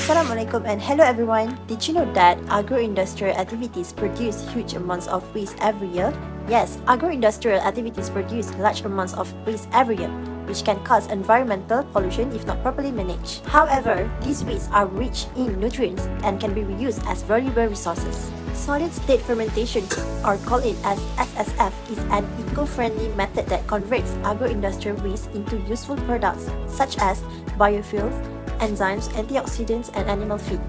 Assalamualaikum and hello everyone. Did you know that agro-industrial activities produce huge amounts of waste every year? Yes, agro-industrial activities produce large amounts of waste every year, which can cause environmental pollution if not properly managed. However, these wastes are rich in nutrients and can be reused as valuable resources. Solid-state fermentation, or call it as SSF, is an eco-friendly method that converts agro-industrial waste into useful products such as biofuels, enzymes, antioxidants, and animal feed.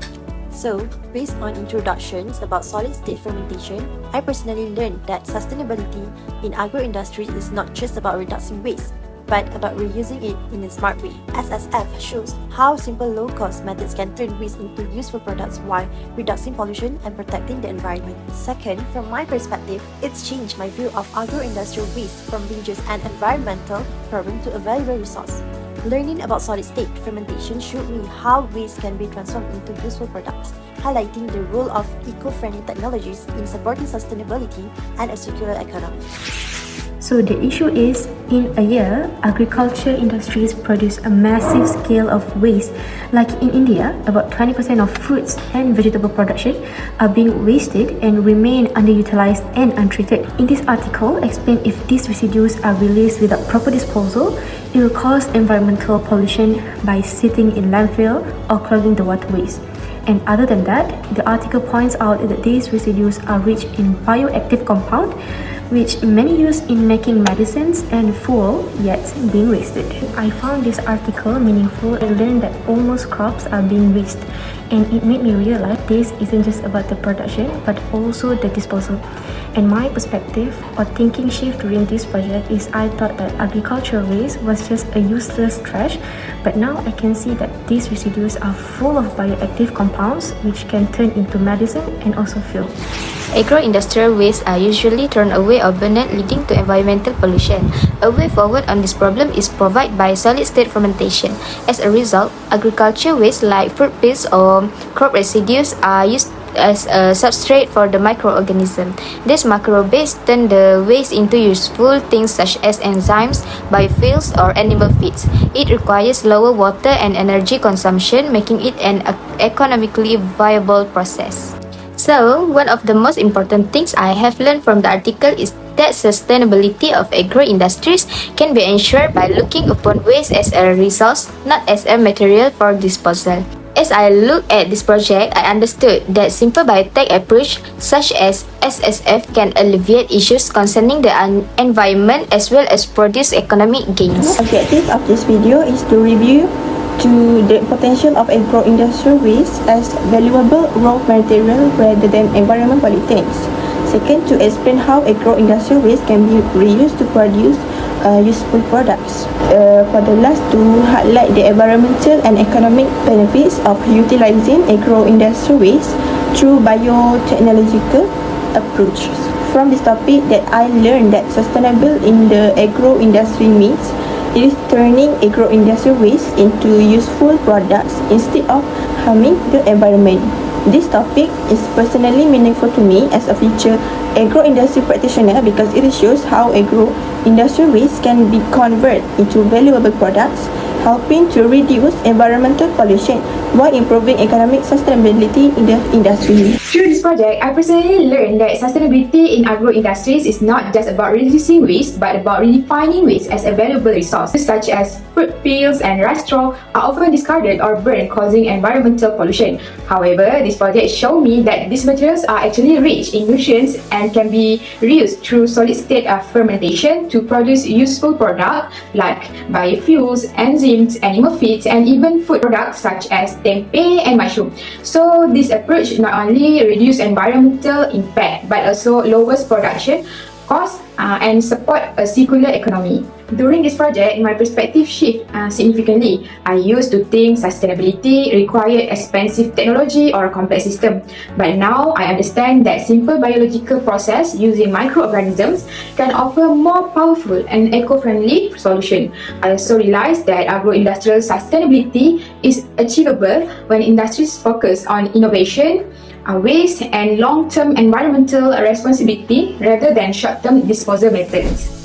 So, based on introductions about solid-state fermentation, I personally learned that sustainability in agro-industry is not just about reducing waste, but about reusing it in a smart way. SSF shows how simple low-cost methods can turn waste into useful products while reducing pollution and protecting the environment. Second, from my perspective, it's changed my view of agro-industrial waste from being just an environmental problem to a valuable resource. Learning about solid-state fermentation showed me how waste can be transformed into useful products, highlighting the role of eco-friendly technologies in supporting sustainability and a circular economy. So the issue is, in a year, agriculture industries produce a massive scale of waste. Like in India, about 20% of fruits and vegetable production are being wasted and remain underutilized and untreated. In this article, explain if these residues are released without proper disposal, it will cause environmental pollution by sitting in landfill or clogging the waterways. And other than that, the article points out that these residues are rich in bioactive compound, which many use in making medicines and fuel, yet being wasted. I found this article meaningful and learned that almost crops are being waste, and it made me realize this isn't just about the production but also the disposal. And my perspective or thinking shift during this project is I thought that agricultural waste was just a useless trash, but now I can see that these residues are full of bioactive compounds which can turn into medicine and also fuel. Agro-industrial wastes are usually thrown away or burned, leading to environmental pollution. A way forward on this problem is provided by solid-state fermentation. As a result, agriculture waste like fruit peels or crop residues are used as a substrate for the microorganism. These microbes turn the waste into useful things such as enzymes, biofuels, or animal feeds. It requires lower water and energy consumption, making it an economically viable process. So, one of the most important things I have learned from the article is that sustainability of agro-industries can be ensured by looking upon waste as a resource, not as a material for disposal. As I looked at this project, I understood that simple biotech approach such as SSF can alleviate issues concerning the environment as well as produce economic gains. The objective of this video is to review the potential of agro-industrial waste as valuable raw material rather than environment pollutants. Second, to explain how agro-industrial waste can be reused to produce useful products. For the last, to highlight the environmental and economic benefits of utilizing agro-industrial waste through biotechnological approaches. From this topic that I learned that sustainable in the agro-industry means it is turning agro-industrial waste into useful products instead of harming the environment. This topic is personally meaningful to me as a future agro-industry practitioner because it shows how agro-industrial waste can be converted into valuable products, helping to reduce environmental pollution while improving economic sustainability in the industry. Through this project, I personally learned that sustainability in agro-industries is not just about reducing waste, but about redefining waste as a valuable resource, such as fruit peels and rice straw are often discarded or burned, causing environmental pollution. However, this project showed me that these materials are actually rich in nutrients and can be reused through solid-state fermentation to produce useful products like biofuels, enzymes, animal feeds, and even food products such as tempeh and mushroom. So this approach not only reduces environmental impact but also lowers production costs and support a circular economy. During this project, my perspective shift significantly. I used to think sustainability required expensive technology or a complex system. But now I understand that simple biological process using microorganisms can offer more powerful and eco-friendly solution. I also realized that agro-industrial sustainability is achievable when industries focus on innovation, waste and long-term environmental responsibility rather than short-term disposal methods.